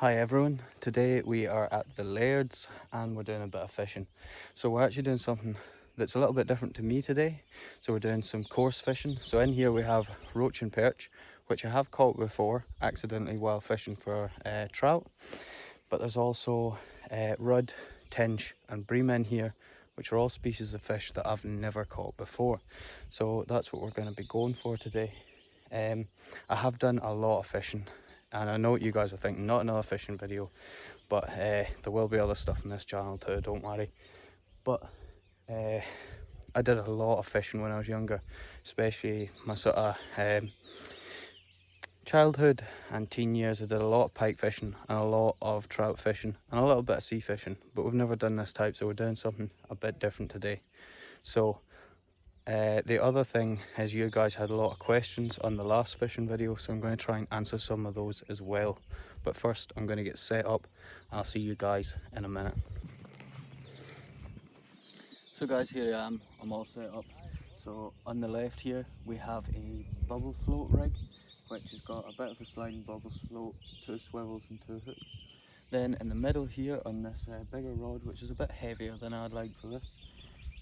Hi everyone, today we are at the Laird's and we're doing a bit of fishing. So we're actually doing something that's a little bit different to me today. So we're doing some coarse fishing. So in here we have roach and perch, which I have caught before accidentally while fishing for trout. But there's also rudd, tench and bream in here, which are all species of fish that I've never caught before. So that's what we're going to be going for today. I have done a lot of fishing, and I know what you guys are thinking, not another fishing video, but there will be other stuff on this channel too, don't worry. But I did a lot of fishing when I was younger, especially my sort of childhood and teen years. I did a lot of pike fishing and a lot of trout fishing and a little bit of sea fishing, but we've never done this type, so we're doing something a bit different today. So the other thing is you guys had a lot of questions on the last fishing video, so I'm going to try and answer some of those as well. But first I'm going to get set up. I'll see you guys in a minute. So guys, here I am, I'm all set up. So on the left here we have a bubble float rig, which has got a bit of a sliding bubble float, 2 swivels and 2 hooks. Then in the middle here on this bigger rod, which is a bit heavier than I'd like for this,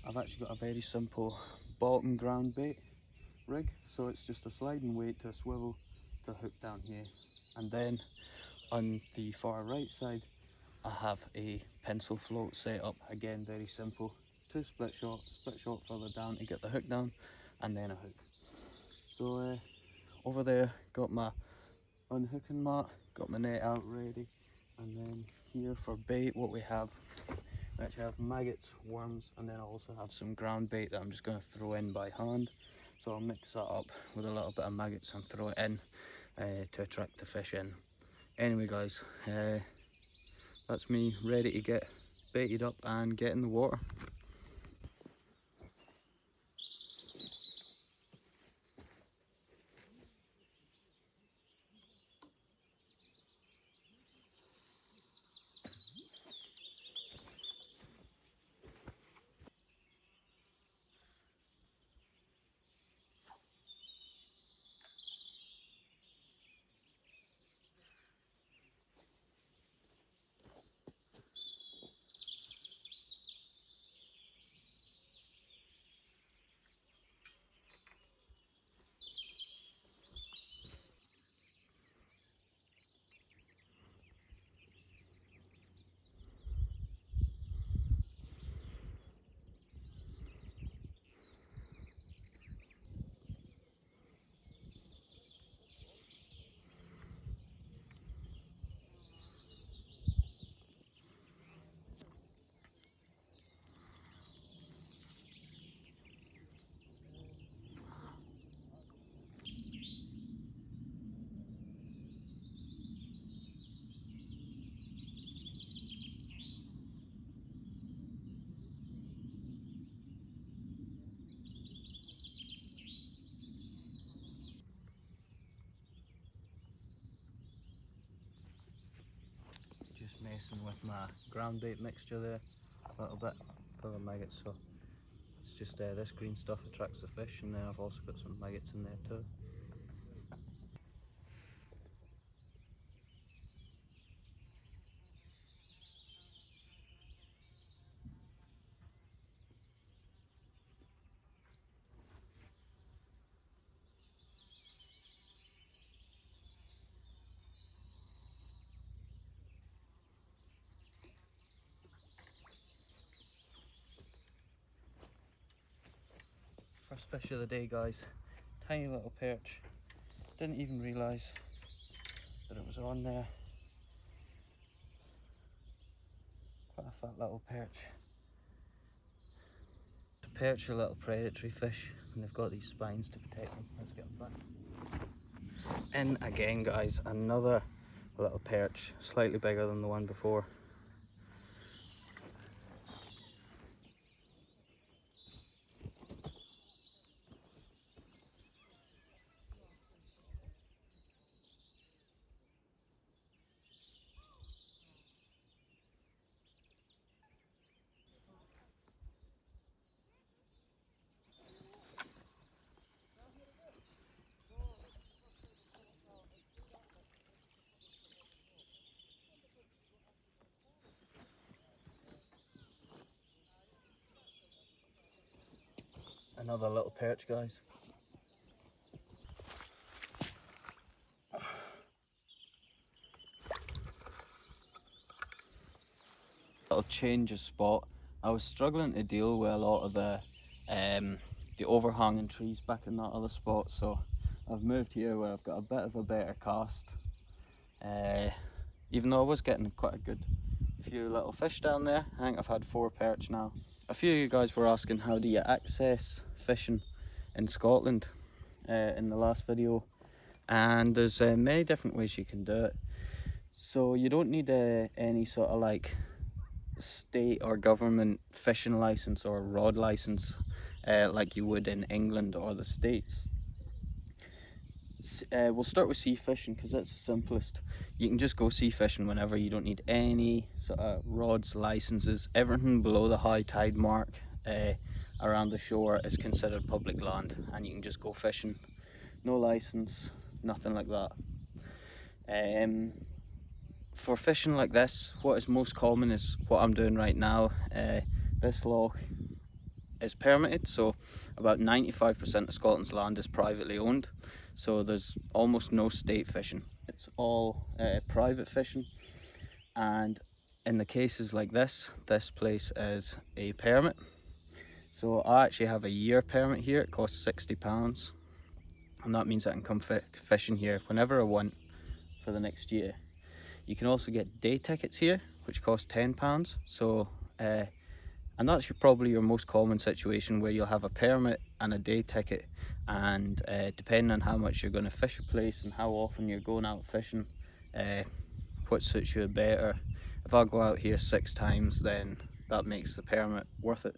I've actually got a very simple bottom ground bait rig. So it's just a sliding weight to a swivel to hook down here. And then on the far right side I have a pencil float set up, again very simple, 2 split shot further down to get the hook down, and then a hook. So over there got my unhooking mat, got my net out ready, and then here for bait what we actually have maggots, worms, and then I also have some ground bait that I'm just going to throw in by hand. So I'll mix that up with a little bit of maggots and throw it in to attract the fish in. Anyway guys, that's me ready to get baited up and get in the water. Just messing with my ground bait mixture there a little bit for the maggots. So it's just this green stuff attracts the fish, and then I've also got some maggots in there too. First fish of the day guys, tiny little perch. Didn't even realise that it was on there. Quite a fat little perch. The perch are little predatory fish and they've got these spines to protect them. Let's get them back. In again guys, another little perch, slightly bigger than the one before. Another little perch, guys. Little change of spot. I was struggling to deal with a lot of the overhanging trees back in that other spot, so I've moved here where I've got a bit of a better cast. Even though I was getting quite a good few little fish down there. I think I've had 4 perch now. A few of you guys were asking how do you access fishing in Scotland in the last video, and there's many different ways you can do it. So you don't need any sort of like state or government fishing license or rod license like you would in England or the States. We'll start with sea fishing because that's the simplest. You can just go sea fishing whenever. You don't need any sort of rods, licenses. Everything below the high tide mark around the shore is considered public land, and you can just go fishing. No license, nothing like that. For fishing like this, what is most common is what I'm doing right now. This loch is permitted, so about 95% of Scotland's land is privately owned, so there's almost no state fishing. It's all private fishing, and in the cases like this place is a permit. So I actually have a year permit here. It costs £60, and that means I can come fishing here whenever I want for the next year. You can also get day tickets here, which cost £10. So and that's probably your most common situation, where you'll have a permit and a day ticket, and depending on how much you're going to fish a place and how often you're going out fishing, what suits you better. If I go out here 6 times, then that makes the permit worth it.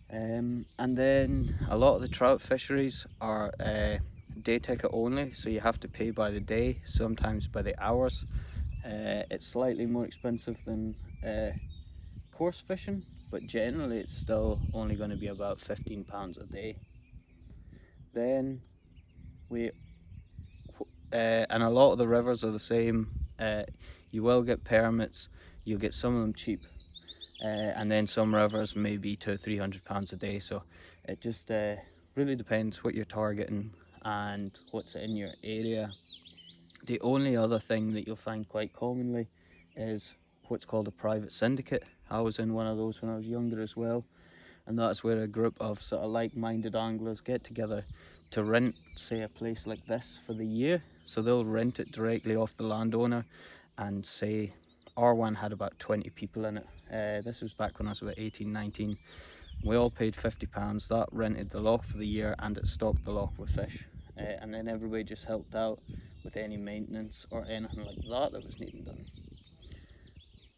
And then a lot of the trout fisheries are day ticket only, so you have to pay by the day, sometimes by the hours. It's slightly more expensive than course fishing, but generally it's still only going to be about £15 a day. Then and a lot of the rivers are the same. You will get permits, you'll get some of them cheap, and then some rivers may be £200-300 a day. So it just really depends what you're targeting and what's in your area. The only other thing that you'll find quite commonly is what's called a private syndicate. I was in one of those when I was younger as well, and that's where a group of sort of like-minded anglers get together to rent, say, a place like this for the year. So they'll rent it directly off the landowner, and say our one had about 20 people in it. This was back when I was about 18, 19. We all paid £50. That rented the loch for the year, and it stocked the loch with fish. And then everybody just helped out with any maintenance or anything like that was needed done.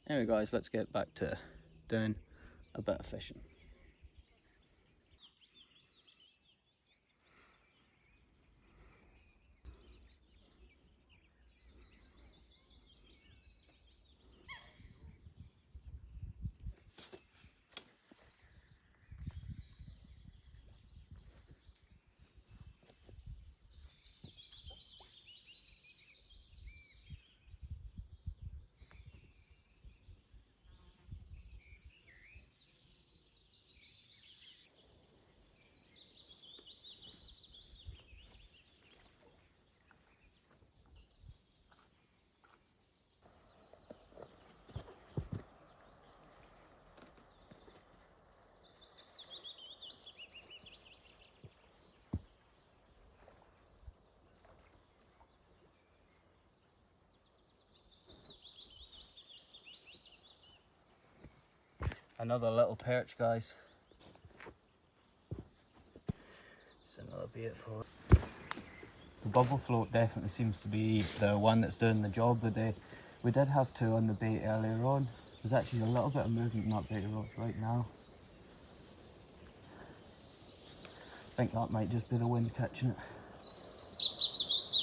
Anyway guys, let's get back to doing a bit of fishing. Another little perch, guys. It's another beautiful. The bubble float definitely seems to be the one that's doing the job today. We did have 2 on the bait earlier on. There's actually a little bit of movement in that bait roach right now. I think that might just be the wind catching it.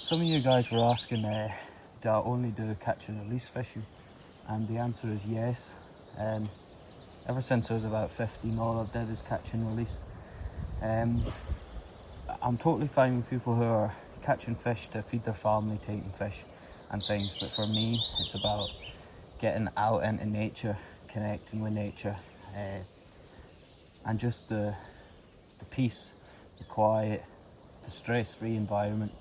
Some of you guys were asking, do I only do catch and release fishing? And the answer is yes. Ever since I was about 15, all I've did is catch and release. I'm totally fine with people who are catching fish to feed their family, taking fish and things, but for me it's about getting out into nature, connecting with nature, and just the the peace, the quiet, the stress-free environment.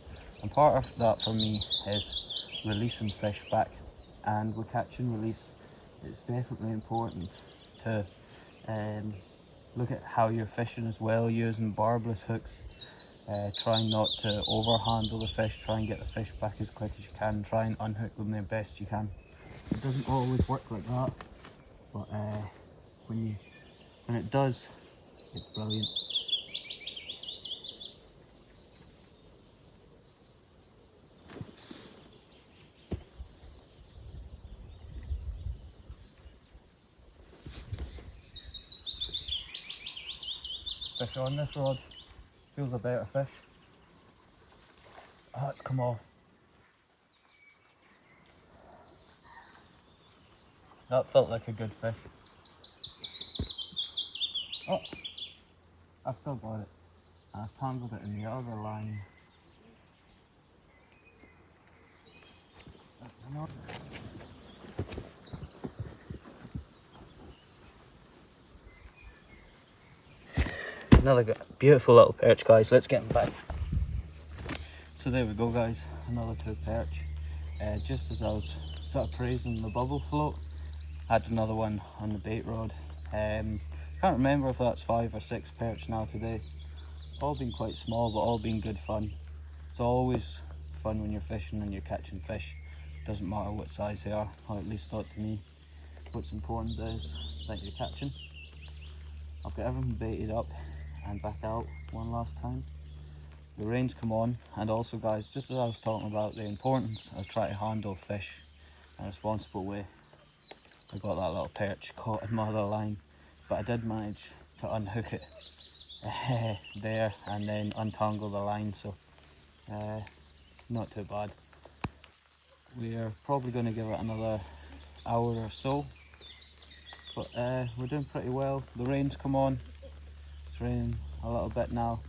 And part of that for me is releasing fish back. And with catch and release, it's definitely important to look at how you're fishing as well, using barbless hooks. Try not to overhandle the fish, try and get the fish back as quick as you can, try and unhook them the best you can. It doesn't always work like that, but when it does, it's brilliant. Fish on this rod, feels a better fish. Oh, it's come off. That felt like a good fish. Oh, I've still got it. I've tangled it in the other line. That's another. Another beautiful little perch, guys. Let's get him back. So there we go, guys. Another 2 perch. Just as I was sort of praising the bubble float, had another one on the bait rod. Can't remember if that's 5 or 6 perch now today. All been quite small, but all been good fun. It's always fun when you're fishing and you're catching fish. Doesn't matter what size they are, or at least not to me. What's important is that you're catching. I've got everything baited up and back out one last time. The rain's come on, and also, guys, just as I was talking about the importance of trying to handle fish in a responsible way, I got that little perch caught in my other line, but I did manage to unhook it there and then untangle the line, so not too bad. We're probably going to give it another hour or so, but we're doing pretty well. The rain's come on, it's raining a little bit now.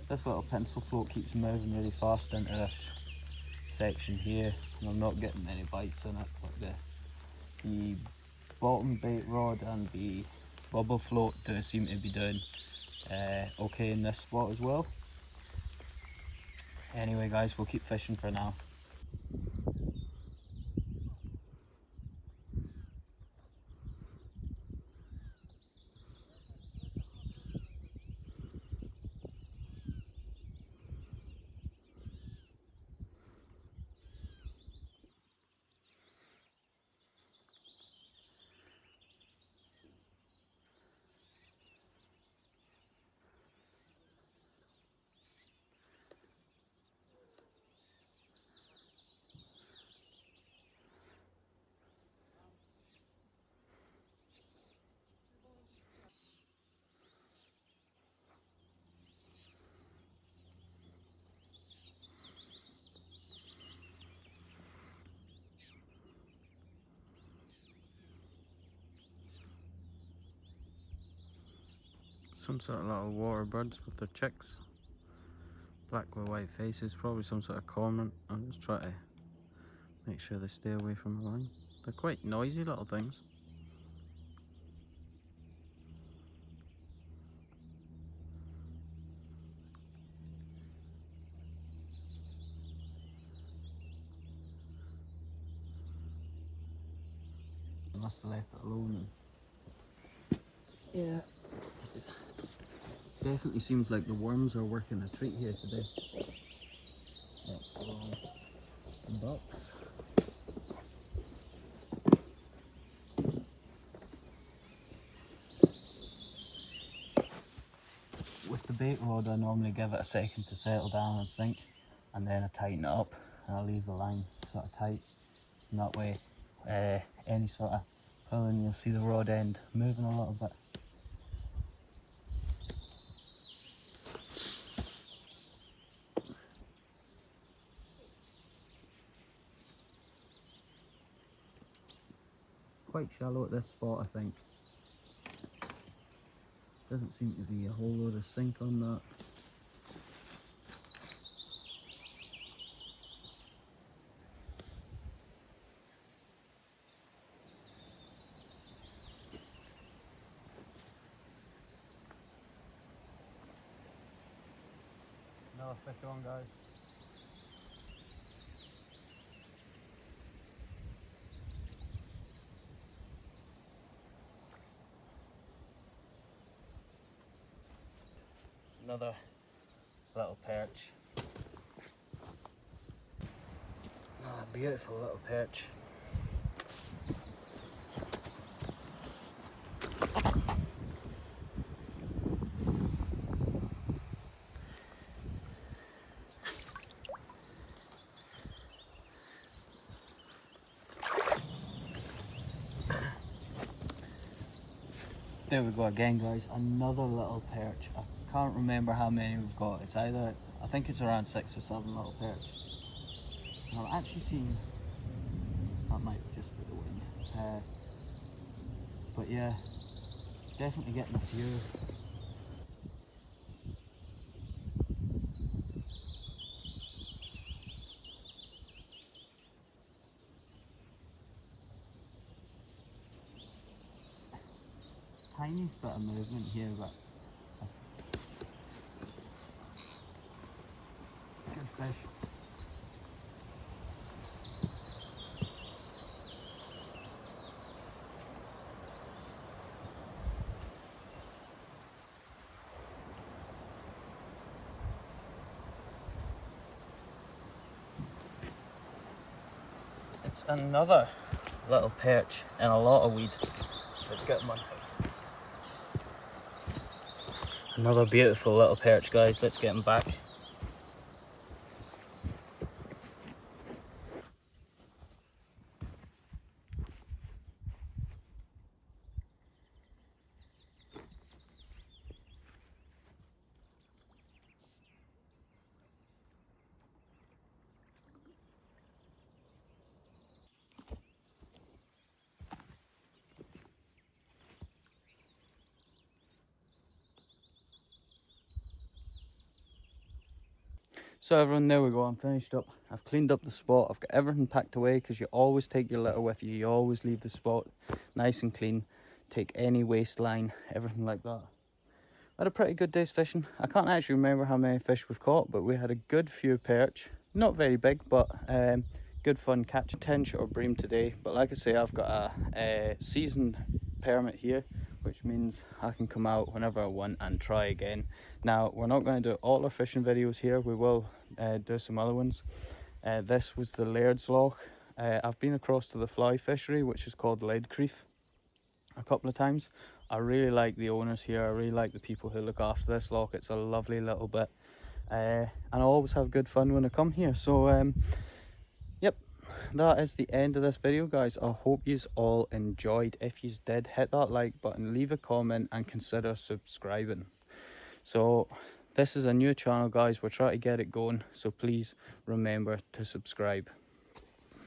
This little pencil float keeps moving really fast into this section here, and I'm not getting any bites in it, but the bottom bait rod and the bubble float do seem to be doing okay in this spot as well. Anyway, guys, we'll keep fishing for now. Some sort of little water birds with their chicks. Black with white faces, probably some sort of cormorant. I'm just trying to make sure they stay away from the line. They're quite noisy little things. I must have left it alone. Yeah. Definitely seems like the worms are working a treat here today. That's the wrong box. With the bait rod, I normally give it a second to settle down and sink, and then I tighten it up and I leave the line sort of tight, and that way any sort of pulling, you'll see the rod end moving a little bit. Quite shallow at this spot, I think. Doesn't seem to be a whole load of sink on that. fish on, guys. Another little perch. Oh, beautiful little perch. There we go again, guys. Another little perch. I can't remember how many we've got. It's either, I think it's around 6 or 7 little perch. And I've actually seen, that might just be the wind. But yeah, definitely getting a few. Tiniest bit of movement here, but good fish. It's another little perch and a lot of weed. Let's get him on. Another beautiful little perch, guys. Let's get him back. So everyone, there we go, I'm finished up. I've cleaned up the spot, I've got everything packed away, because you always take your litter with you, you always leave the spot nice and clean, take any waste line, everything like that. Had a pretty good day's fishing. I can't actually remember how many fish we've caught, but we had a good few perch. Not very big, but good fun catching tench or bream today. But like I say, I've got a season permit here, which means I can come out whenever I want and try again. Now, we're not going to do all our fishing videos here. We will do some other ones. This was the Laird's Loch. I've been across to the fly fishery, which is called Leadcreef, a couple of times. I really like the owners here. I really like the people who look after this loch. It's a lovely little bit, and I always have good fun when I come here. So yep, that is the end of this video, guys. I hope you all enjoyed. If you did, hit that like button, leave a comment, and consider subscribing. So this is a new channel, guys. We're trying to get it going, so please remember to subscribe.